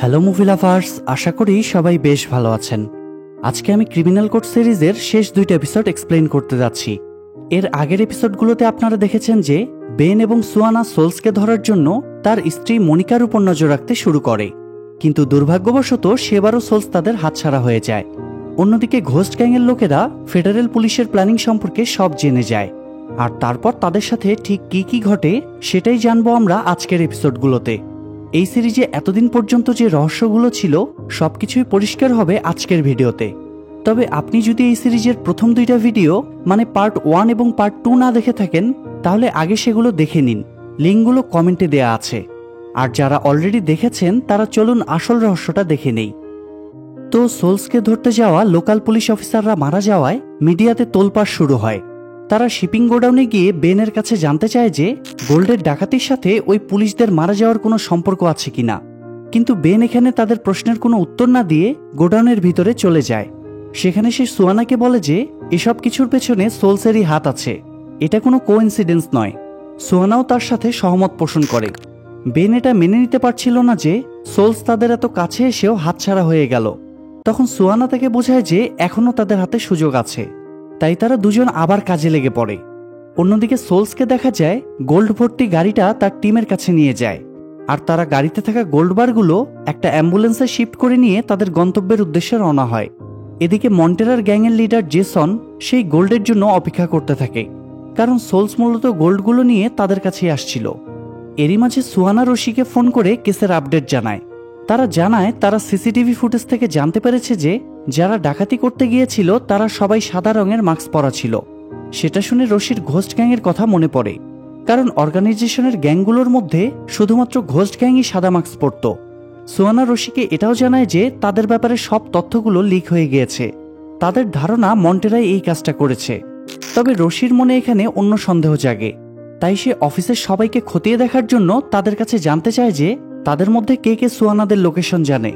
Hello movie lovers, আশা করি সবাই বেশ ভালো আছেন। আজকে আমি ক্রিমিনাল কোড সিরিজের শেষ 2টা এপিসোড এক্সপ্লেইন করতে যাচ্ছি। এর আগের এপিসোডগুলোতে আপনারা দেখেছেন যে বেন এবং সুয়ানা সোলসকে ধরার জন্য তার স্ত্রী মনিকার উপর নজর রাখতে শুরু করে, কিন্তু দুর্ভাগ্যবশত সেবারও সোলস তাদের হাতছাড়া হয়ে যায়। অন্যদিকে ঘোস্ট গ্যাংয়ের লোকেরা ফেডারেল পুলিশের প্ল্যানিং সম্পর্কে সব জেনে যায়, আর তারপর তাদের সাথে ঠিক কি কি ঘটে সেটাই জানবো আমরা আজকের এপিসোডগুলোতে। এই সিরিজে এতদিন পর্যন্ত যে রহস্যগুলো ছিল সবকিছুই পরিষ্কার হবে আজকের ভিডিওতে। তবে আপনি যদি এই সিরিজের প্রথম 2টা ভিডিও মানে পার্ট 1 এবং পার্ট 2 না দেখে থাকেন, তাহলে আগে সেগুলো দেখে নিন, লিঙ্কগুলো কমেন্টে দেয়া আছে। আর যারা অলরেডি দেখেছেন তারা চলুন আসল রহস্যটা দেখে নেই। তো সোলসকে ধরতে যাওয়া লোকাল পুলিশ অফিসাররা মারা যাওয়ায় মিডিয়াতে তোলপাড় শুরু হয়। তারা শিপিং গোডাউনে গিয়ে বেনের কাছে জানতে চায় যে গোল্ডের ডাকাতির সাথে ওই পুলিশদের মারা যাওয়ার কোনো সম্পর্ক আছে কিনা, কিন্তু বেন এখানে তাদের প্রশ্নের কোনো উত্তর না দিয়ে গোডাউনের ভিতরে চলে যায়। সেখানে সে সুয়ানাকে বলে যে এসব কিছুর পেছনে সোলসেরই হাত আছে, এটা কোনো কোইন্সিডেন্স নয়। সুয়ানাও তার সাথে সহমত পোষণ করে। বেন এটা মেনে নিতে পারছিল না যে সোলস তাদের এত কাছে এসেও হাতছাড়া হয়ে গেল। তখন সুয়ানা তাকে বোঝায় যে এখনও তাদের হাতে সুযোগ আছে, তাই তারা দুজন আবার কাজে লেগে পড়ে। অন্যদিকে সোলসকে দেখা যায় গোল্ড ভর্তি গাড়িটা তার টিমের কাছে নিয়ে যায়, আর তারা গাড়িতে থাকা গোল্ড বারগুলো একটা অ্যাম্বুলেন্সে শিফট করে নিয়ে তাদের গন্তব্যের উদ্দেশ্যে রওনা হয়। এদিকে মন্টেরার গ্যাংয়ের লিডার জেসন সেই গোল্ডের জন্য অপেক্ষা করতে থাকে, কারণ সোলস মূলত গোল্ডগুলো নিয়ে তাদের কাছেই আসছিল। এরই মাঝে সুয়ানা রশিকে ফোন করে কেসের আপডেট জানায়। তারা জানায় তারা সিসিটিভি ফুটেজ থেকে জানতে পেরেছে যে যারা ডাকাতি করতে গিয়েছিল তারা সবাই সাদা রঙের মাস্ক পরা ছিল। সেটা শুনে রশির ঘোস্ট গ্যাংয়ের কথা মনে পড়ে, কারণ অর্গানাইজেশনের গ্যাংগুলোর মধ্যে শুধুমাত্র ঘোস্ট গ্যাংই সাদা মাস্ক পরত। সুয়ানা রশিকে এটাও জানায় যে তাদের ব্যাপারে সব তথ্যগুলো লিক হয়ে গিয়েছে। তাদের ধারণা মন্টেরাই এই কাজটা করেছে। তবে রশির মনে এখানে অন্য সন্দেহ জাগে, তাই সে অফিসের সবাইকে খতিয়ে দেখার জন্য তাদের কাছে জানতে চায় যে তাদের মধ্যে কে কে সুয়ানাদের লোকেশন জানে,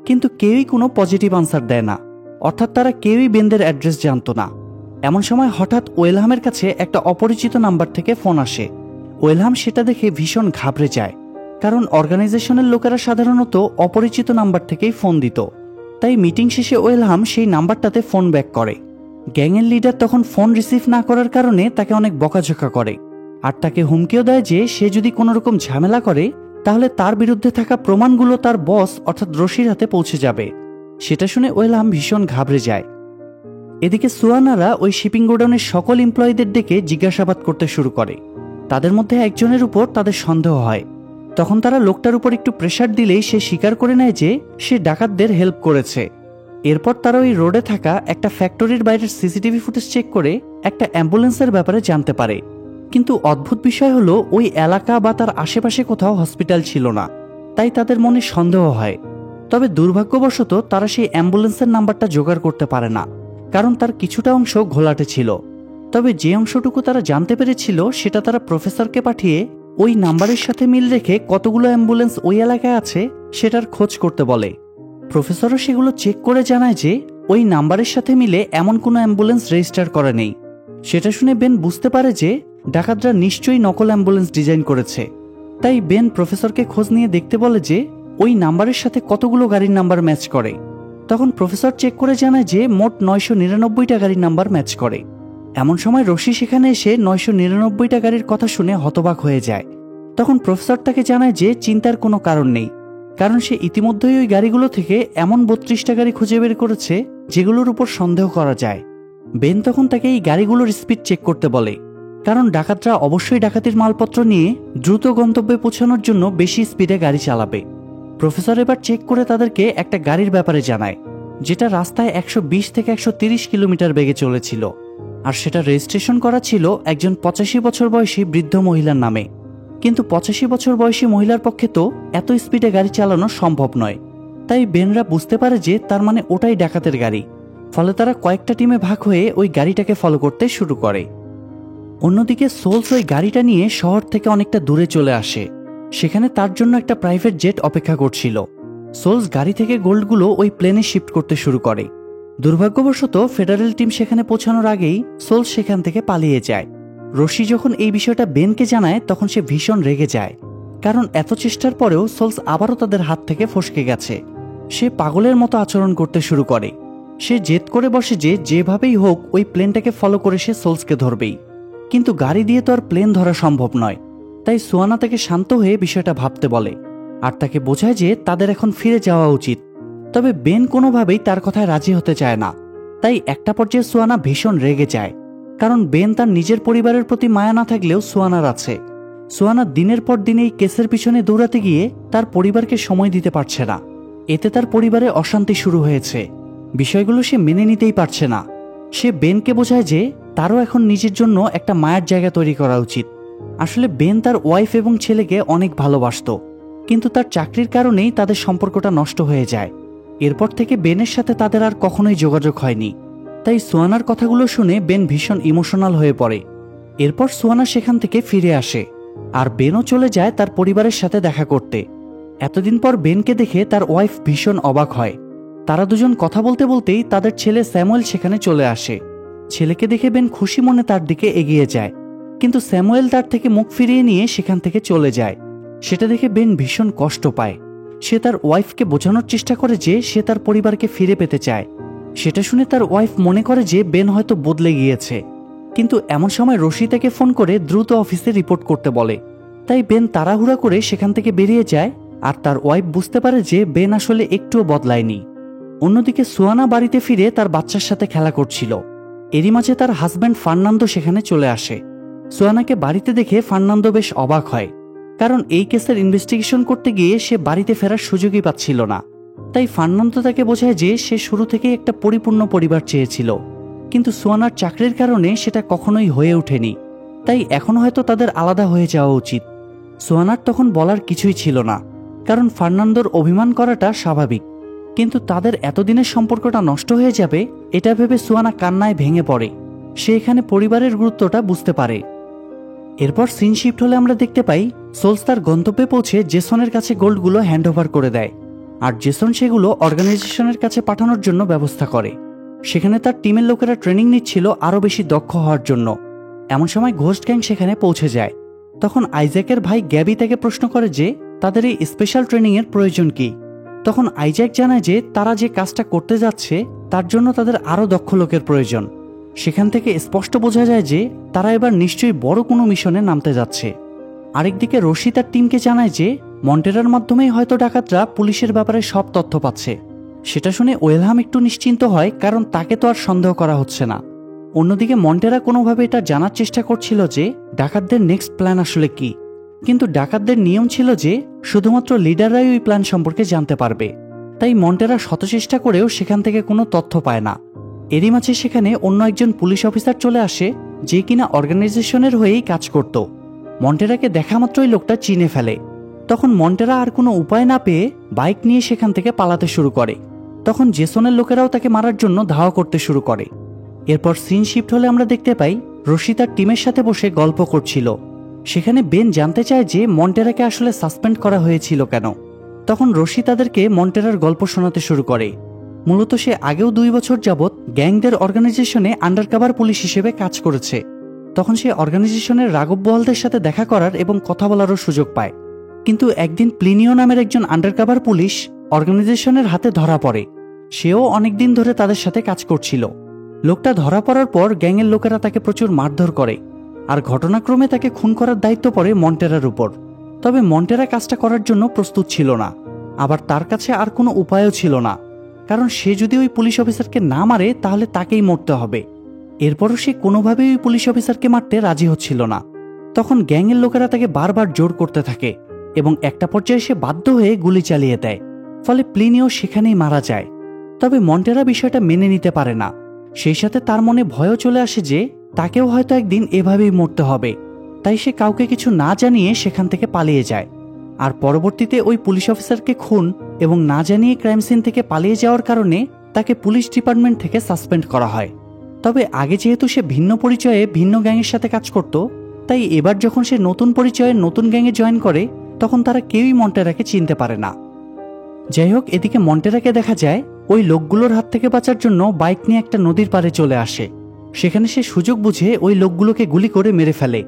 কিন্তু কেউই কোনো পজিটিভ আনসার দেয় না, অর্থাৎ তারা কেউই বেনদের অ্যাড্রেস জানত না। এমন সময় হঠাৎ ওয়েলহামের কাছে একটা অপরিচিত নাম্বার থেকে ফোন আসে। ওয়েলহাম সেটা দেখে ভীষণ ঘাবড়ে যায়, কারণ অর্গানাইজেশনের লোকেরা সাধারণত অপরিচিত নাম্বার থেকেই ফোন দিত। তাই মিটিং শেষে ওয়েলহাম সেই নাম্বারটাতে ফোন ব্যাক করে। গ্যাংয়ের লিডার তখন ফোন রিসিভ না করার কারণে তাকে অনেক বকাঝকা করে, আর তাকে হুমকিও দেয় যে সে যদি কোনো রকম ঝামেলা করে তাহলে তার বিরুদ্ধে থাকা প্রমাণগুলো তার বস অর্থাৎ রশির হাতে পৌঁছে যাবে। সেটা শুনে ওয়েলহাম ভীষণ ঘাবড়ে যায়। এদিকে সুয়ানারা ওই শিপিং গোডাউনের সকল এমপ্লয়ীদের ডেকে জিজ্ঞাসাবাদ করতে শুরু করে। তাদের মধ্যে একজনের উপর তাদের সন্দেহ হয়। তখন তারা লোকটার উপর একটু প্রেশার দিলেই সে স্বীকার করে নেয় যে সে ডাকাতদের হেল্প করেছে। এরপর তারা ওই রোডে থাকা একটা ফ্যাক্টরির বাইরের সিসিটিভি ফুটেজ চেক করে একটা অ্যাম্বুলেন্সের ব্যাপারে জানতে পারে, কিন্তু অদ্ভুত বিষয় হলো ওই এলাকা বা তার আশেপাশে কোথাও হসপিটাল ছিল না। তাই তাদের মনে সন্দেহ হয়। তবে দুর্ভাগ্যবশত তারা সেই অ্যাম্বুলেন্সের নাম্বারটা জোগাড় করতে পারে না, কারণ তার কিছুটা অংশ ঘোলাটে ছিল। তবে যে অংশটুকু তারা জানতে পেরেছিল সেটা তারা প্রফেসরকে পাঠিয়ে ওই নাম্বারের সাথে মিল রেখে কতগুলো অ্যাম্বুলেন্স ওই এলাকায় আছে সেটার খোঁজ করতে বলে। প্রফেসরও সেগুলো চেক করে জানায় যে ওই নাম্বারের সাথে মিলে এমন কোনো অ্যাম্বুলেন্স রেজিস্টার করা নেই। সেটা শুনে বেন বুঝতে পারে যে ডাকাতরা নিশ্চয়ই নকল অ্যাম্বুলেন্স ডিজাইন করেছে। তাই বেন প্রফেসরকে খোঁজ নিয়ে দেখতে বলে যে ওই নাম্বারের সাথে কতগুলো গাড়ির নাম্বার ম্যাচ করে। তখন প্রফেসর চেক করে জানায় যে মোট 999টা গাড়ির নাম্বার ম্যাচ করে। এমন সময় রশি সেখানে এসে 999টা গাড়ির কথা শুনে হতবাক হয়ে যায়। তখন প্রফেসর তাকে জানায় যে চিন্তার কোনো কারণ নেই, কারণ সে ইতিমধ্যেই ওই গাড়িগুলো থেকে এমন 32টা গাড়ি খুঁজে বের করেছে যেগুলোর উপর সন্দেহ করা যায়। বেন তখন তাকে এই গাড়িগুলোর স্পিড চেক করতে বলে, কারণ ডাকাতরা অবশ্যই ডাকাতির মালপত্র নিয়ে দ্রুত গন্তব্যে পৌঁছানোর জন্য বেশি স্পিডে গাড়ি চালাবে। প্রফেসর এবার চেক করে তাদেরকে একটা গাড়ির ব্যাপারে জানায়, যেটা রাস্তায় 120 থেকে 130 কিলোমিটার বেগে চলেছিল, আর সেটা রেজিস্ট্রেশন করা ছিল একজন 85 বছর বয়সী বৃদ্ধ মহিলার নামে। কিন্তু 85 বছর বয়সী মহিলার পক্ষে তো এত স্পিডে গাড়ি চালানো সম্ভব নয়। তাই বেনরা বুঝতে পারে যে তার মানে ওটাই ডাকাতের গাড়ি। ফলে তারা কয়েকটা টিমে ভাগ হয়ে ওই গাড়িটাকে ফলো করতে শুরু করে। অন্যদিকে সোলস ওই গাড়িটা নিয়ে শহর থেকে অনেকটা দূরে চলে আসে। সেখানে তার জন্য একটা প্রাইভেট জেট অপেক্ষা করছিল। সোলস গাড়ি থেকে গোল্ডগুলো ওই প্লেনে শিফট করতে শুরু করে। দুর্ভাগ্যবশত ফেডারেল টিম সেখানে পৌঁছানোর আগেই সোলস সেখান থেকে পালিয়ে যায়। রশি যখন এই বিষয়টা বেনকে জানায় তখন সে ভীষণ রেগে যায়, কারণ এত চেষ্টার পরেও সোলস আবারও তাদের হাত থেকে ফসকে গেছে। সে পাগলের মতো আচরণ করতে শুরু করে। সে জেদ করে বসে যে যেভাবেই হোক ওই প্লেনটাকে ফলো করে সে সোলসকে ধরবেই। কিন্তু গাড়ি দিয়ে তো আর প্লেন ধরা সম্ভব নয়। তাই সুয়ানা তাকে শান্ত হয়ে বিষয়টা ভাবতে বলে আর তাকে বোঝায় যে তাদের এখন ফিরে যাওয়া উচিত। তবে বেন কোনোভাবেই তার কথায় রাজি হতে চায় না। তাই একটা পর্যায়ে সুয়ানা ভীষণ রেগে যায়, কারণ বেন তার নিজের পরিবারের প্রতি মায়া না থাকলেও সুয়ানার আছে। সুয়ানা দিনের পর দিন এই কেসের পিছনে দৌড়াতে গিয়ে তার পরিবারকে সময় দিতে পারছে না। এতে তার পরিবারে অশান্তি শুরু হয়েছে। বিষয়গুলো সে মেনে নিতেই পারছে না। সে বেনকে বোঝায় যে তারও এখন নিজের জন্য একটা মায়ের জায়গা তৈরি করা উচিত। আসলে বেন তার ওয়াইফ এবং ছেলেকে অনেক ভালোবাসত, কিন্তু তার চাকরির কারণেই তাদের সম্পর্কটা নষ্ট হয়ে যায়। এরপর থেকে বেনের সাথে তাদের আর কখনোই যোগাযোগ হয়নি। তাই সুয়ানার কথাগুলো শুনে বেন ভীষণ ইমোশনাল হয়ে পড়ে। এরপর সুয়ানা সেখান থেকে ফিরে আসে আর বেনও চলে যায় তার পরিবারের সাথে দেখা করতে। এতদিন পর বেনকে দেখে তার ওয়াইফ ভীষণ অবাক হয়। তারা দুজন কথা বলতে বলতেই তাদের ছেলে স্যামুয়েল সেখানে চলে আসে। ছেলেকে দেখে বেন খুশি মনে তার দিকে এগিয়ে যায়, কিন্তু স্যামুয়েল তার থেকে মুখ ফিরিয়ে নিয়ে সেখান থেকে চলে যায়। সেটা দেখে বেন ভীষণ কষ্ট পায়। সে তার ওয়াইফকে বোঝানোর চেষ্টা করে যে সে তার পরিবারকে ফিরে পেতে চায়। সেটা শুনে তার ওয়াইফ মনে করে যে বেন হয়তো বদলে গিয়েছে। কিন্তু এমন সময় রশি তাকে ফোন করে দ্রুত অফিসে রিপোর্ট করতে বলে। তাই বেন তাড়াহুড়া করে সেখান থেকে বেরিয়ে যায় আর তার ওয়াইফ বুঝতে পারে যে বেন আসলে একটুও বদলায়নি। অন্যদিকে সুয়ানা বাড়িতে ফিরে তার বাচ্চার সাথে খেলা করছিল। এরই মাঝে তার হাজব্যান্ড ফার্নান্দো সেখানে চলে আসে। সুয়ানাকে বাড়িতে দেখে ফার্নান্দো বেশ অবাক হয়, কারণ এই কেসের ইনভেস্টিগেশন করতে গিয়ে সে বাড়িতে ফেরার সুযোগই পাচ্ছিল না। তাই ফার্নান্দো তাকে বোঝায় যে সে শুরু থেকেই একটা পরিপূর্ণ পরিবার চেয়েছিল, কিন্তু সুয়ানার চাকরির কারণে সেটা কখনোই হয়ে ওঠেনি। তাই এখন হয়তো তাদের আলাদা হয়ে যাওয়া উচিত। সুয়ানার তখন বলার কিছুই ছিল না, কারণ ফার্নান্দোর অভিমান করাটা স্বাভাবিক। কিন্তু তাদের এতদিনের সম্পর্কটা নষ্ট হয়ে যাবে এটা ভেবে সুয়ানা কান্নায় ভেঙে পড়ে। সে এখানে পরিবারের গুরুত্বটা বুঝতে পারে। এরপর সিন শিফট হলে আমরা দেখতে পাই সোলস তার গন্তব্যে পৌঁছে জেসনের কাছে গোল্ডগুলো হ্যান্ডওভার করে দেয়, আর জেসন সেগুলো অর্গানাইজেশনের কাছে পাঠানোর জন্য ব্যবস্থা করে। সেখানে তার টিমের লোকেরা ট্রেনিং নিচ্ছিল আরও বেশি দক্ষ হওয়ার জন্য। এমন সময় ঘোস্ট গ্যাং সেখানে পৌঁছে যায়। তখন আইজ্যাকের ভাই গ্যাবি তাকে প্রশ্ন করে যে তাদের এই স্পেশাল ট্রেনিংয়ের প্রয়োজন কি। তখন আইজ্যাক জানায় যে তারা যে কাজটা করতে যাচ্ছে তার জন্য তাদের আরও দক্ষ লোকের প্রয়োজন। সেখান থেকে স্পষ্ট বোঝা যায় যে তারা এবার নিশ্চয়ই বড় কোনো মিশনে নামতে যাচ্ছে। আরেকদিকে রশি তার টিমকে জানায় যে মন্টেরার মাধ্যমেই হয়তো ডাকাতরা পুলিশের ব্যাপারে সব তথ্য পাচ্ছে। সেটা শুনে ওয়েলহাম একটু নিশ্চিন্ত হয়, কারণ তাকে তো আর সন্দেহ করা হচ্ছে না। অন্যদিকে মন্টেরা কোনোভাবে এটা জানার চেষ্টা করছিল যে ডাকাতদের নেক্সট প্ল্যান আসলে কি, কিন্তু ডাকাতদের নিয়ম ছিল যে শুধুমাত্র লিডাররাই ওই প্ল্যান সম্পর্কে জানতে পারবে। তাই মন্টেরা শত চেষ্টা করেও সেখান থেকে কোনো তথ্য পায় না। এরই মাঝে সেখানে অন্য একজন পুলিশ অফিসার চলে আসে যে কিনা অর্গানাইজেশনের হয়েই কাজ করত। মন্টেরাকে দেখা মাত্রই লোকটা চিনে ফেলে। তখন মন্টেরা আর কোনো উপায় না পেয়ে বাইক নিয়ে সেখান থেকে পালাতে শুরু করে। তখন জেসনের লোকেরাও তাকে মারার জন্য ধাওয়া করতে শুরু করে। এরপর সিন শিফট হলে আমরা দেখতে পাই রশি তার টিমের সাথে বসে গল্প করছিল। সেখানে বেন জানতে চায় যে মন্টেরাকে আসলে সাসপেন্ড করা হয়েছিল কেন। তখন রশি তাদেরকে মন্টেরার গল্প শোনাতে শুরু করে। মূলত সে আগেও 2 বছর যাবৎ গ্যাংদের অর্গানাইজেশনে আন্ডারকভার পুলিশ হিসেবে কাজ করেছে। তখন সে অর্গানাইজেশনের রাঘব বোয়ালদের সাথে দেখা করার এবং কথা বলারও সুযোগ পায়। কিন্তু একদিন প্লিনিও নামের একজন আন্ডারকভার পুলিশ অর্গানাইজেশনের হাতে ধরা পড়ে। সেও অনেকদিন ধরে তাদের সাথে কাজ করছিল। লোকটা ধরা পড়ার পর গ্যাংয়ের লোকেরা তাকে প্রচুর মারধর করে, আর ঘটনাক্রমে তাকে খুন করার দায়িত্ব পড়ে মন্টেরার উপর। তবে মন্টেরা কাজটা করার জন্য প্রস্তুত ছিল না, আবার তার কাছে আর কোনো উপায়ও ছিল না, কারণ সে যদি ওই পুলিশ অফিসারকে না মারে তাহলে তাকেই মরতে হবে। এরপরও সে কোনোভাবেই ওই পুলিশ অফিসারকে মারতে রাজি হচ্ছিল না। তখন গ্যাংয়ের লোকেরা তাকে বারবার জোর করতে থাকে এবং একটা পর্যায়ে সে বাধ্য হয়ে গুলি চালিয়ে দেয়। ফলে প্লিনিও সেখানেই মারা যায়। তবে মন্টেরা বিষয়টা মেনে নিতে পারে না। সেই সাথে তার মনে ভয়ও চলে আসে যে তাকেও হয়তো একদিন এভাবেই মরতে হবে। তাই সে কাউকে কিছু না জানিয়ে সেখান থেকে পালিয়ে যায়। আর পরবর্তীতে ওই পুলিশ অফিসারকে খুন এবং না জানিয়ে ক্রাইম সিন থেকে পালিয়ে যাওয়ার কারণে তাকে পুলিশ ডিপার্টমেন্ট থেকে সাসপেন্ড করা হয়। তবে আগে যেহেতু সে ভিন্ন পরিচয়ে ভিন্ন গ্যাংয়ের সাথে কাজ করত, তাই এবার যখন সে নতুন পরিচয়ে নতুন গ্যাংয়ে জয়েন করে তখন তারা কেউই মন্টেরাকে চিনতে পারে না। যাই হোক, এদিকে মন্টেরাকে দেখা যায় ওই লোকগুলোর হাত থেকে বাঁচার জন্য বাইক নিয়ে একটা নদীর পাড়ে চলে আসে। সেখানে সে সুযোগ বুঝে ওই লোকগুলোকে গুলি করে মেরে ফেলে।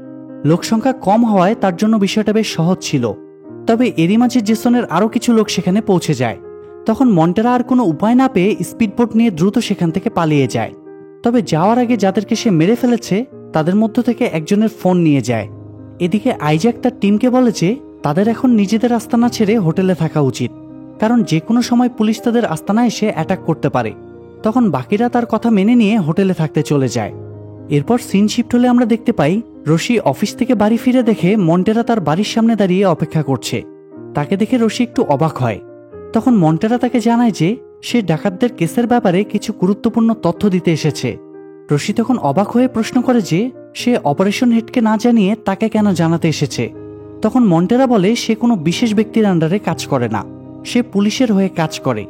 লোকসংখ্যা কম হওয়ায় তার জন্য বিষয়টা বেশ সহজ ছিল। তবে এরই মাঝে জেসনের আরও কিছু লোক সেখানে পৌঁছে যায়। তখন মন্টেরা আর কোনো উপায় না পেয়ে স্পিডবোট নিয়ে দ্রুত সেখান থেকে পালিয়ে যায়। তবে যাওয়ার আগে যাদেরকে সে মেরে ফেলেছে তাদের মধ্য থেকে একজনের ফোন নিয়ে যায়। এদিকে আইজ্যাক তার টিমকে বলে যে তাদের এখন নিজেদের আস্তানা ছেড়ে হোটেলে থাকা উচিত, কারণ যে কোনো সময় পুলিশ তাদের আস্তানা এসে অ্যাটাক করতে পারে। তখন বাকিরা তার কথা মেনে নিয়ে হোটেলে থাকতে চলে যায়। এরপর সিন শিফট হলে আমরা দেখতে পাই রশি অফিস থেকে বাড়ি ফিরে দেখে মন্টেরা তার বাড়ির সামনে দাঁড়িয়ে অপেক্ষা করছে। তাকে দেখে রশি একটু অবাক হয়। তখন মন্টেরা তাকে জানায় যে সে ডাকাতদের কেসের ব্যাপারে কিছু গুরুত্বপূর্ণ তথ্য দিতে এসেছে। রশি তখন অবাক হয়ে প্রশ্ন করে যে সে অপারেশন হেডকে না জানিয়ে তাকে কেন জানাতে এসেছে। তখন মন্টেরা বলে সে কোনো বিশেষ ব্যক্তির আন্ডারে কাজ করে না, সে পুলিশের হয়ে কাজ করে।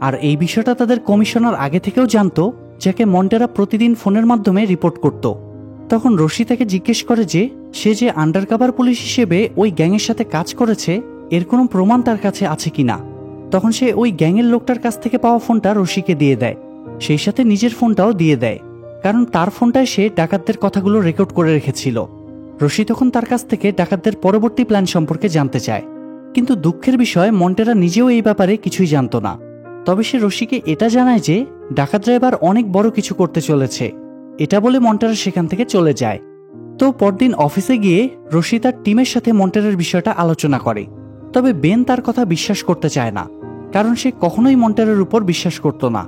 আর এই বিষয়টা তাদের কমিশনার আগে থেকেও জানতো, যাকে মন্টেরা প্রতিদিন ফোনের মাধ্যমে রিপোর্ট করত। তখন রশি তাকে জিজ্ঞেস করে যে সে যে আন্ডারকভার পুলিশ হিসেবে ওই গ্যাংয়ের সাথে কাজ করেছে এর কোনো প্রমাণ তার কাছে আছে কিনা। তখন সে ওই গ্যাংয়ের লোকটার কাছ থেকে পাওয়া ফোনটা রশিকে দিয়ে দেয়, সেই সাথে নিজের ফোনটাও দিয়ে দেয়, কারণ তার ফোনটায় সে ডাকাতদের কথাগুলো রেকর্ড করে রেখেছিল। রশি তখন তার কাছ থেকে ডাকাতদের পরবর্তী প্ল্যান সম্পর্কে জানতে চায়, কিন্তু দুঃখের বিষয় মন্টেরা নিজেও এই ব্যাপারে কিছুই জানত না। তবে সে রশিকে এটা জানায় যে ডাকাতরা এবার অনেক বড় কিছু করতে চলেছে। এটা বলে মন্টেরা সেখান থেকে চলে যায়। তো পরদিন অফিসে গিয়ে রশি তার টিমের সাথে মন্টেরার বিষয়টা আলোচনা করে। তবে বেন তার কথা বিশ্বাস করতে চায় না, কারণ সে কখনোই মন্টেরার উপর বিশ্বাস করত না।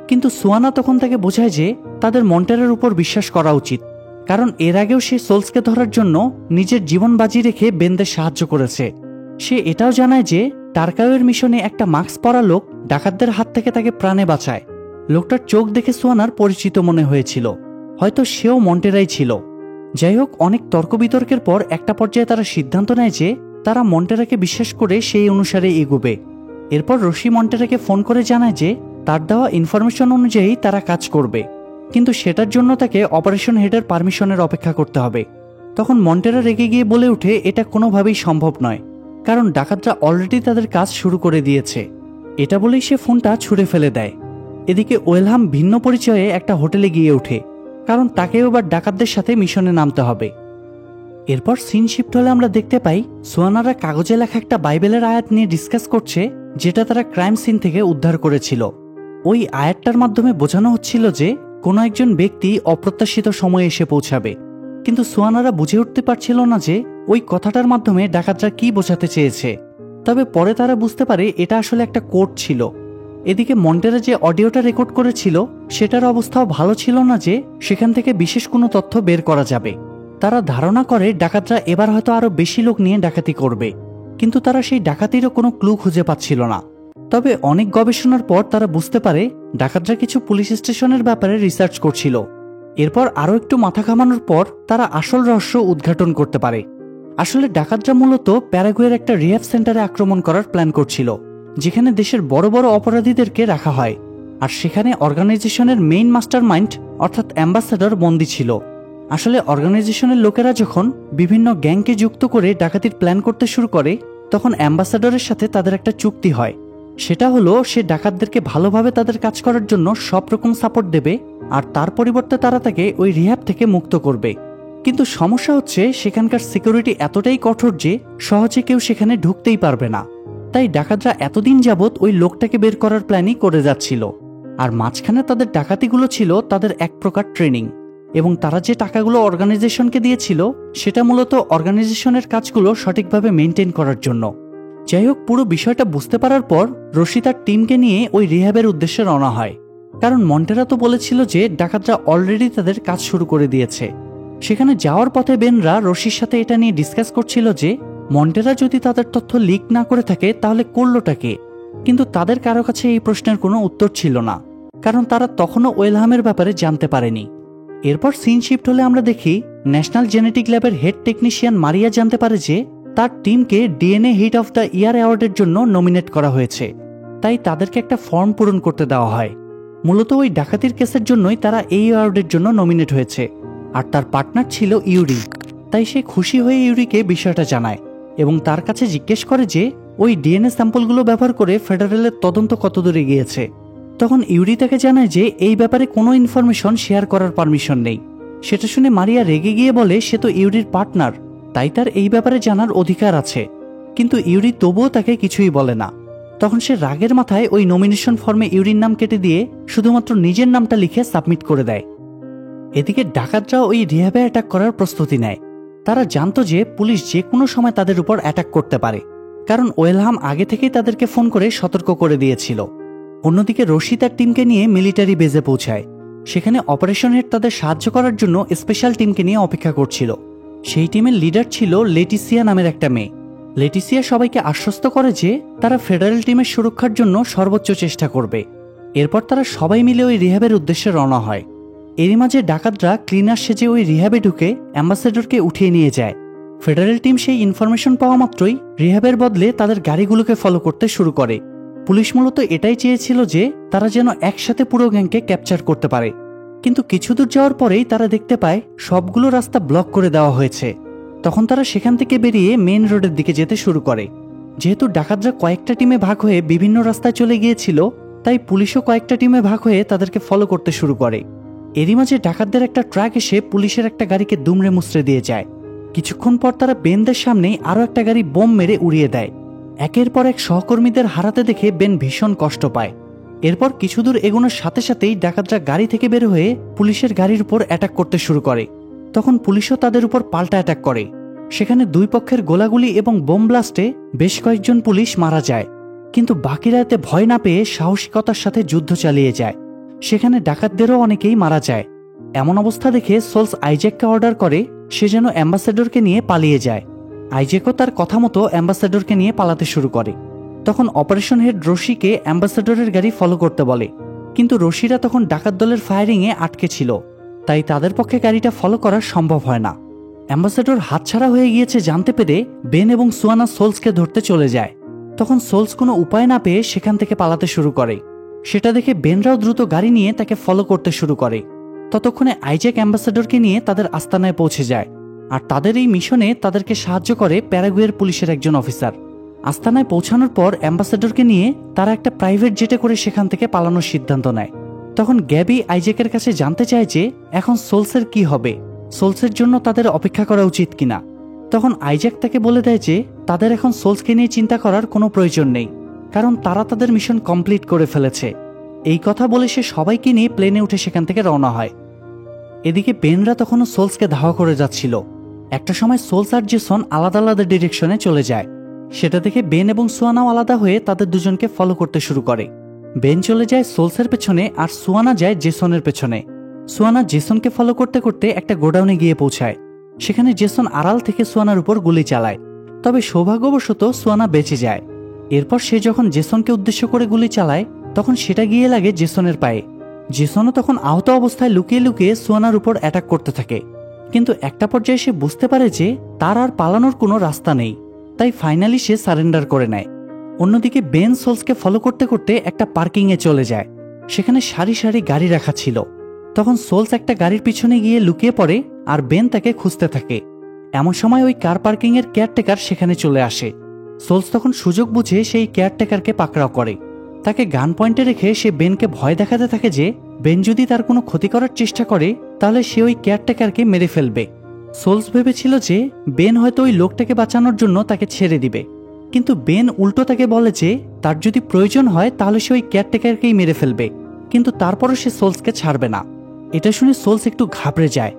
কিন্তু সুয়ানা তখন তাকে বোঝায় যে তাদের মন্টেরার উপর বিশ্বাস করা উচিত, কারণ এর আগেও সে সোলসকে ধরার জন্য নিজের জীবন বাজি রেখে বেনদের সাহায্য করেছে। সে এটাও জানায় যে টারকাওয়ের মিশনে একটা মাস্ক পরা লোক ডাকাতদের হাত থেকে তাকে প্রাণে বাঁচায়। লোকটার চোখ দেখে সুয়ানার পরিচিত মনে হয়েছিল, হয়তো সেও মন্টেরাই ছিল। যাই হোক, অনেক তর্ক বিতর্কের পর একটা পর্যায়ে তারা সিদ্ধান্ত নেয় যে তারা মন্টেরাকে বিশ্বাস করে সেই অনুসারে এগোবে। এরপর রশি মন্টেরাকে ফোন করে জানায় যে তার দেওয়া ইনফরমেশন অনুযায়ী তারা কাজ করবে, কিন্তু সেটার জন্য তাকে অপারেশন হেডের পারমিশনের অপেক্ষা করতে হবে। তখন মন্টেরা রেগে গিয়ে বলে ওঠে এটা কোনোভাবেই সম্ভব নয়, কারণ ডাকাতরা অলরেডি তাদের কাজ শুরু করে দিয়েছে। এটা বলেই সে ফোনটা ছুঁড়ে ফেলে দেয়। এদিকে ওয়েলহাম ভিন্ন পরিচয়ে একটা হোটেলে গিয়ে ওঠে, কারণ তাকেও এবার ডাকাতদের সাথে মিশনে নামতে হবে। এরপর সিন শিফট হলে আমরা দেখতে পাই সুয়ানারা কাগজে লেখা একটা বাইবেলের আয়াত নিয়ে ডিসকাস করছে, যেটা তারা ক্রাইম সিন থেকে উদ্ধার করেছিল। ওই আয়াতটার মাধ্যমে বোঝানো হচ্ছিল যে কোনো একজন ব্যক্তি অপ্রত্যাশিত সময়ে এসে পৌঁছাবে, কিন্তু সুয়ানারা বুঝে উঠতে পারছিল না যে ওই কথাটার মাধ্যমে ডাকাতরা কি বোঝাতে চেয়েছে। তবে পরে তারা বুঝতে পারে এটা আসলে একটা কোড ছিল। এদিকে মন্টেরা যে অডিওটা রেকর্ড করেছিল সেটার অবস্থাও ভালো ছিল না যে সেখান থেকে বিশেষ কোনো তথ্য বের করা যাবে। তারা ধারণা করে ডাকাতরা এবার হয়তো আরো বেশি লোক নিয়ে ডাকাতি করবে, কিন্তু তারা সেই ডাকাতিরও কোনো ক্লু খুঁজে পাচ্ছিল না। তবে অনেক গবেষণার পর তারা বুঝতে পারে ডাকাতরা কিছু পুলিশ স্টেশনের ব্যাপারে রিসার্চ করছিল। এরপর আরও একটু মাথা ঘামানোর পর তারা আসল রহস্য উদ্ঘাটন করতে পারে। আসলে ডাকাতরা মূলত প্যারাগুয়ের একটা রিহ্যাব সেন্টারে আক্রমণ করার প্ল্যান করছিল, যেখানে দেশের বড় বড় অপরাধীদেরকে রাখা হয়, আর সেখানে অর্গানাইজেশনের মেইন মাস্টার মাইন্ড অর্থাৎ অ্যাম্বাসেডর বন্দী ছিল। আসলে অর্গানাইজেশনের লোকেরা যখন বিভিন্ন গ্যাংকে যুক্ত করে ডাকাতির প্ল্যান করতে শুরু করে, তখন অ্যাম্বাসেডরের সাথে তাদের একটা চুক্তি হয়। সেটা হলো সে ডাকাতদেরকে ভালোভাবে তাদের কাজ করার জন্য সব রকম সাপোর্ট দেবে, আর তার পরিবর্তে তারা তাকে ওই রিহ্যাব থেকে মুক্ত করবে। কিন্তু সমস্যা হচ্ছে সেখানকার সিকিউরিটি এতটাই কঠোর যে সহজে কেউ সেখানে ঢুকতেই পারবে না। তাই ডাকাতরা এতদিন যাবৎ ওই লোকটাকে বের করার প্ল্যানই করে যাচ্ছিল। আর মাঝখানে তাদের ডাকাতিগুলো ছিল তাদের এক প্রকার ট্রেনিং, এবং তারা যে টাকাগুলো অর্গানাইজেশনকে দিয়েছিল সেটা মূলত অর্গানাইজেশনের কাজগুলো সঠিকভাবে মেনটেন করার জন্য। যাই হোক, পুরো বিষয়টা বুঝতে পারার পর রশি তার টিমকে নিয়ে ওই রিহ্যাবের উদ্দেশ্যে রওনা হয়, কারণ মন্টেরা তো বলেছিল যে ডাকাতরা অলরেডি তাদের কাজ শুরু করে দিয়েছে। সেখানে যাওয়ার পথে বেনরা রশির সাথে এটা নিয়ে ডিসকাস করছিল যে মন্টেরা যদি তাদের তথ্য লিক না করে থাকে তাহলে করলোটা কে। কিন্তু তাদের কারো কাছে এই প্রশ্নের কোনো উত্তর ছিল না, কারণ তারা তখনও ওয়েলহামের ব্যাপারে জানতে পারেনি। এরপর সিন শিফট হলে আমরা দেখি ন্যাশনাল জেনেটিক ল্যাবের হেড টেকনিশিয়ান মারিয়া জানতে পারে যে তার টিমকে DNA hit of the year অ্যাওয়ার্ডের জন্য নমিনেট করা হয়েছে। তাই তাদেরকে একটা ফর্ম পূরণ করতে দেওয়া হয়। মূলত ওই ডাকাতির কেসের জন্যই তারা এই অ্যাওয়ার্ডের জন্য নমিনেট হয়েছে, আর তার পার্টনার ছিল ইউরি। তাই সে খুশি হয়ে ইউরিকে বিষয়টা জানায় এবং তার কাছে জিজ্ঞেস করে যে ওই ডিএনএ স্যাম্পলগুলো ব্যবহার করে ফেডারেলের তদন্ত কতদূর এগিয়েছে। তখন ইউরি তাকে জানায় যে এই ব্যাপারে কোনো ইনফরমেশন শেয়ার করার পারমিশন নেই। সেটা শুনে মারিয়া রেগে গিয়ে বলে সে তো ইউরির পার্টনার, তাই তার এই ব্যাপারে জানার অধিকার আছে। কিন্তু ইউরি তবুও তাকে কিছুই বলে না। তখন সে রাগের মাথায় ওই নমিনেশন ফর্মে ইউরির নাম কেটে দিয়ে শুধুমাত্র নিজের নামটা লিখে সাবমিট করে দেয়। এদিকে ডাকাতরা ওই রিহ্যাবে অ্যাটাক করার প্রস্তুতি নেয়। তারা জানতো যে পুলিশ যে কোনো সময় তাদের উপর অ্যাটাক করতে পারে, কারণ ওয়েলহাম আগে থেকেই তাদেরকে ফোন করে সতর্ক করে দিয়েছিল। অন্যদিকে রশি তার টিমকে নিয়ে মিলিটারি বেজে পৌঁছায়। সেখানে অপারেশন হেড তাদের সাহায্য করার জন্য স্পেশাল টিমকে নিয়ে অপেক্ষা করছিল। সেই টিমের লিডার ছিল লেটিসিয়া নামের একটা মেয়ে। লেটিসিয়া সবাইকে আশ্বস্ত করে যে তারা ফেডারেল টিমের সুরক্ষার জন্য সর্বোচ্চ চেষ্টা করবে। এরপর তারা সবাই মিলে ওই রিহ্যাবের উদ্দেশ্যে রওনা হয়। এরই মাঝে ডাকাতরা ক্লিনার সেজে ওই রিহ্যাবে ঢুকে অ্যাম্বাসেডরকে উঠিয়ে নিয়ে যায়। ফেডারেল টিম সেই ইনফরমেশন পাওয়া মাত্রই রিহ্যাবের বদলে তাদের গাড়িগুলোকে ফলো করতে শুরু করে। পুলিশ মূলত এটাই চেয়েছিল যে তারা যেন একসাথে পুরো গ্যাংকে ক্যাপচার করতে পারে। কিন্তু কিছু দূর যাওয়ার পরেই তারা দেখতে পায় সবগুলো রাস্তা ব্লক করে দেওয়া হয়েছে। তখন তারা সেখান থেকে বেরিয়ে মেইন রোডের দিকে যেতে শুরু করে। যেহেতু ডাকাতরা কয়েকটা টিমে ভাগ হয়ে বিভিন্ন রাস্তায় চলে গিয়েছিল, তাই পুলিশও কয়েকটা টিমে ভাগ হয়ে তাদেরকে ফলো করতে শুরু করে। এরই মাঝে ডাকাতদের একটা ট্রাক এসে পুলিশের একটা গাড়িকে দুমড়ে মুচড়ে দিয়ে যায়। কিছুক্ষণ পর তারা বেনদের সামনেই আরও একটা গাড়ি বোম মেরে উড়িয়ে দেয়। একের পর এক সহকর্মীদের হারাতে দেখে বেন ভীষণ কষ্ট পায়। এরপর কিছু দূর এগোনোর সাথে সাথেই ডাকাতরা গাড়ি থেকে বের হয়ে পুলিশের গাড়ির উপর অ্যাটাক করতে শুরু করে। তখন পুলিশও তাদের উপর পাল্টা অ্যাটাক করে। সেখানে দুই পক্ষের গোলাগুলি এবং বোম ব্লাস্টে বেশ কয়েকজন পুলিশ মারা যায়, কিন্তু বাকিরা এতে ভয় না পেয়ে সাহসিকতার সাথে যুদ্ধ চালিয়ে যায়। সেখানে ডাকাতদেরও অনেকেই মারা যায়। এমন অবস্থা দেখে সোলস আইজ্যাককে অর্ডার করে সে যেন অ্যাম্বাসেডরকে নিয়ে পালিয়ে যায়। আইজ্যাকও তার কথা মতো অ্যাম্বাসেডরকে নিয়ে পালাতে শুরু করে। তখন অপারেশন হেড রশিকে অ্যাম্বাসেডরের গাড়ি ফলো করতে বলে, কিন্তু রশিরা তখন ডাকাত দলের ফায়ারিংয়ে আটকে ছিল, তাই তাদের পক্ষে গাড়িটা ফলো করা সম্ভব হয় না। অ্যাম্বাসেডর হাতছাড়া হয়ে গিয়েছে জানতে পেরে বেন এবং সুয়ানা সোলসকে ধরতে চলে যায়। তখন সোলস কোনো উপায় না পেয়ে সেখান থেকে পালাতে শুরু করে। সেটা দেখে বেনরাও দ্রুত গাড়ি নিয়ে তাকে ফলো করতে শুরু করে। ততক্ষণে আইজ্যাক অ্যাম্বাসেডরকে নিয়ে তাদের আস্তানায় পৌঁছে যায়, আর তাদের এই মিশনে তাদেরকে সাহায্য করে প্যারাগুয়ের পুলিশের একজন অফিসার। আস্তানায় পৌঁছানোর পর অ্যাম্বাসেডরকে নিয়ে তারা একটা প্রাইভেট জেটে করে সেখান থেকে পালানোর সিদ্ধান্ত নেয়। তখন গ্যাবি আইজ্যাকের কাছে জানতে চায় যে এখন সোলসের কি হবে, সোলসের জন্য তাদের অপেক্ষা করা উচিত কিনা। তখন আইজ্যাক তাকে বলে দেয় যে তাদের এখন সোলসকে নিয়ে চিন্তা করার কোনো প্রয়োজন নেই, কারণ তারা তাদের মিশন কমপ্লিট করে ফেলেছে। এই কথা বলে সে সবাইকে নিয়ে প্লেনে উঠে সেখান থেকে রওনা হয়। এদিকে বেনরা তখনও সোলসকে ধাওয়া করে যাচ্ছিল। একটা সময় সোলস আর জেসন আলাদা আলাদা ডিরেকশনে চলে যায়। সেটা দেখে বেন এবং সুয়ানাও আলাদা হয়ে তাদের দুজনকে ফলো করতে শুরু করে। বেন চলে যায় সোলসের পেছনে আর সুয়ানা যায় জেসনের পেছনে। সুয়ানা জেসনকে ফলো করতে করতে একটা গোডাউনে গিয়ে পৌঁছায়। সেখানে জেসন আড়াল থেকে সুয়ানার উপর গুলি চালায়, তবে সৌভাগ্যবশত সুয়ানা বেঁচে যায়। এরপর সে যখন জেসনকে উদ্দেশ্য করে গুলি চালায় তখন সেটা গিয়ে লাগে জেসনের পায়ে। জেসনও তখন আহত অবস্থায় লুকিয়ে লুকিয়ে সুয়ানার উপর অ্যাটাক করতে থাকে, কিন্তু একটা পর্যায়ে সে বুঝতে পারে যে তার আর পালানোর কোনো রাস্তা নেই, তাই ফাইনালি সে সারেন্ডার করে নেয়। অন্যদিকে বেন সোলসকে ফলো করতে করতে একটা পার্কিংয়ে চলে যায়। সেখানে সারি সারি গাড়ি রাখা ছিল। তখন সোলস একটা গাড়ির পিছনে গিয়ে লুকিয়ে পড়ে আর বেন তাকে খুঁজতে থাকে। এমন সময় ওই কার পার্কিংয়ের কেয়ারটেকার সেখানে চলে আসে। সোলস তখন সুযোগ বুঝে সেই কেয়ারটেকারকে পাকড়াও করে। তাকে গান পয়েন্টে রেখে সে বেনকে ভয় দেখাতে থাকে যে বেন যদি তার কোনো ক্ষতি করার চেষ্টা করে তাহলে সে ওই কেয়ারটেকারকে মেরে ফেলবে। সোলস ভেবেছিল যে বেন হয়তো ওই লোকটাকে বাঁচানোর জন্য তাকে ছেড়ে দিবে, কিন্তু বেন উল্টো তাকে বলে যে তার যদি প্রয়োজন হয় তাহলে সে ওই কেয়ারটেকারকেই মেরে ফেলবে, কিন্তু তারপরও সে সোলসকে ছাড়বে না। এটা শুনে সোলস একটু ঘাবড়ে যায়।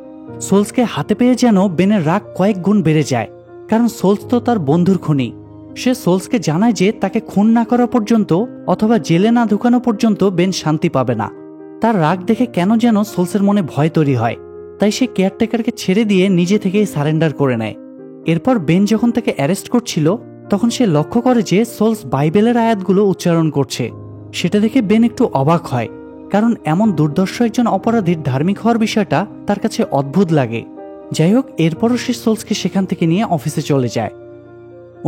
সোলসকে হাতে পেয়ে যেন বেনের রাগ কয়েক গুণ বেড়ে যায়, কারণ সোলস তো তার বন্ধুর খুনি। সে সোলসকে জানায় যে তাকে খুন না করা পর্যন্ত অথবা জেলে না ঢুকানো পর্যন্ত বেন শান্তি পাবে না। তার রাগ দেখে কেন যেন সোলসের মনে ভয় তৈরি হয়, তাই সে কেয়ারটেকারকে ছেড়ে দিয়ে নিজে থেকেই সারেন্ডার করে নেয়। এরপর বেন যখন তাকে অ্যারেস্ট করছিল তখন সে লক্ষ্য করে যে সোলস বাইবেলের আয়াতগুলো উচ্চারণ করছে। সেটা দেখে বেন একটু অবাক হয়, কারণ এমন দুর্দর্শ একজন অপরাধীর ধার্মিক হওয়ার বিষয়টা তার কাছে অদ্ভুত লাগে। যাই হোক, এরপরও সে সোলসকে সেখান থেকে নিয়ে অফিসে চলে যায়।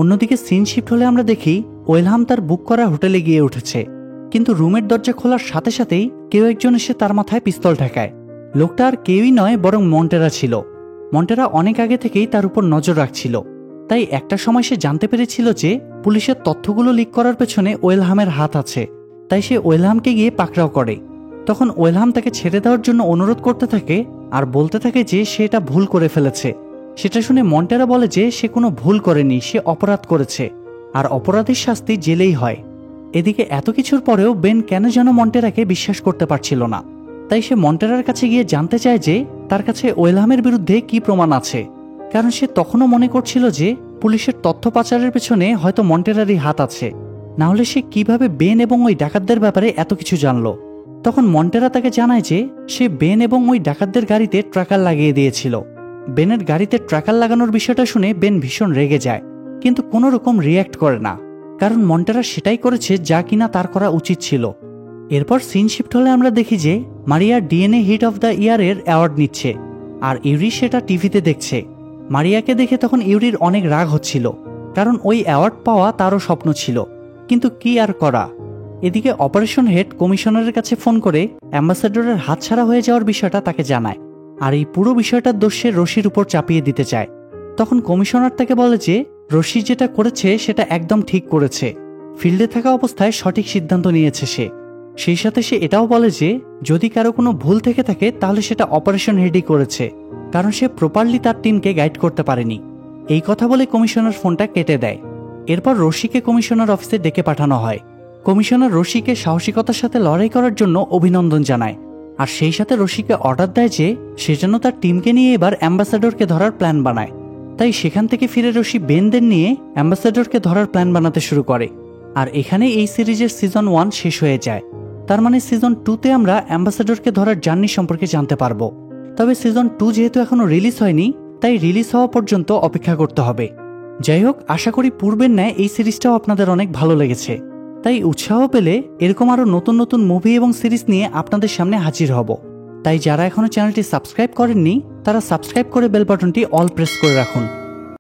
অন্যদিকে সিন শিফট হলে আমরা দেখি ওয়েলহাম তার বুক করা হোটেলে গিয়ে উঠেছে, কিন্তু রুমের দরজা খোলার সাথে সাথেই কেউ একজন এসে তার মাথায় পিস্তল ঠেকায়। লোকটা আর কেউই নয় বরং মন্টেরা ছিল। মন্টেরা অনেক আগে থেকেই তার উপর নজর রাখছিল, তাই একটা সময় সে জানতে পেরেছিল যে পুলিশের তথ্যগুলো লিক করার পেছনে ওয়েলহামের হাত আছে, তাই সে ওয়েলহামকে গিয়ে পাকড়াও করে। তখন ওয়েলহাম তাকে ছেড়ে দেওয়ার জন্য অনুরোধ করতে থাকে আর বলতে থাকে যে সে এটা ভুল করে ফেলেছে। সেটা শুনে মন্টেরা বলে যে সে কোনো ভুল করেনি, সে অপরাধ করেছে, আর অপরাধীর শাস্তি জেলেই হয়। এদিকে এত কিছুর পরেও বেন কেন যেন মন্টেরাকে বিশ্বাস করতে পারছিল না। তাই সে মন্টেরার কাছে গিয়ে জানতে চায় যে তার কাছে ওয়েলহামের বিরুদ্ধে কি প্রমাণ আছে, কারণ সে তখনও মনে করছিল যে পুলিশের তথ্য পাচারের পেছনে হয়তো মন্টেরারই হাত আছে, না হলে সে কিভাবে বেন এবং ওই ডাকাতদের ব্যাপারে এত কিছু জানলো। তখন মন্টেরা তাকে জানায় যে সে বেন এবং ওই ডাকাতদের গাড়িতে ট্র্যাকার লাগিয়ে দিয়েছিল। বেনের গাড়িতে ট্র্যাকার লাগানোর বিষয়টা শুনে বেন ভীষণ রেগে যায়, কিন্তু কোনো রকম রিয়্যাক্ট করে না, কারণ মন্টেরা সেটাই করেছে যা কিনা তার করা উচিত ছিল। এরপর সিন শিফট হলে আমরা দেখি যে মারিয়া ডিএনএ হিট অফ দ্য ইয়ারের অ্যাওয়ার্ড নিচ্ছে, আর ইউরি সেটা টিভিতে দেখছে। মারিয়াকে দেখে তখন ইউরির অনেক রাগ হচ্ছিল, কারণ ওই অ্যাওয়ার্ড পাওয়া তারও স্বপ্ন ছিল, কিন্তু কি আর করা। এদিকে অপারেশন হেড কমিশনারের কাছে ফোন করে অ্যাম্বাসেডরের হাতছাড়া হয়ে যাওয়ার বিষয়টা তাকে জানায়, আর এই পুরো বিষয়টার দোষ সে রশির উপর চাপিয়ে দিতে চায়। তখন কমিশনার তাকে বলে যে রশি যেটা করেছে সেটা একদম ঠিক করেছে, ফিল্ডে থাকা অবস্থায় সঠিক সিদ্ধান্ত নিয়েছে সে। সেই সাথে সে এটাও বলে যে যদি কারো কোনো ভুল থেকে থাকে তাহলে সেটা অপারেশন হেডই করেছে, কারণ সে প্রপারলি তার টিমকে গাইড করতে পারেনি। এই কথা বলে কমিশনার ফোনটা কেটে দেয়। এরপর রশিকে কমিশনার অফিসে ডেকে পাঠানো হয়। কমিশনার রশিকে সাহসিকতার সাথে লড়াই করার জন্য অভিনন্দন জানায়, আর সেই সাথে রশিকে অর্ডার দেয় যে সে যেন তার টিমকে নিয়ে এবার অ্যাম্বাসেডরকে ধরার প্ল্যান বানায়। তাই সেখান থেকে ফিরে রশি বেনদের নিয়ে অ্যাম্বাসেডরকে ধরার প্ল্যান বানাতে শুরু করে। আর এখানে এই সিরিজের সিজন 1 শেষ হয়ে যায়। তার মানে সিজন 2তে আমরা অ্যাম্বাসেডরকে ধরার জার্নি সম্পর্কে জানতে পারবো। তবে সিজন 2 যেহেতু এখনো রিলিজ হয়নি, তাই রিলিজ হওয়া পর্যন্ত অপেক্ষা করতে হবে। যাই হোক, আশা করি পূর্বের ন্যায় এই সিরিজটাও আপনাদের অনেক ভালো লেগেছে। তাই উৎসাহ পেলে এরকম আরও নতুন নতুন মুভি এবং সিরিজ নিয়ে আপনাদের সামনে হাজির হব। তাই যারা এখনো চ্যানেলটি সাবস্ক্রাইব করেননি তারা সাবস্ক্রাইব করে বেল বাটনটি অল প্রেস করে রাখুন।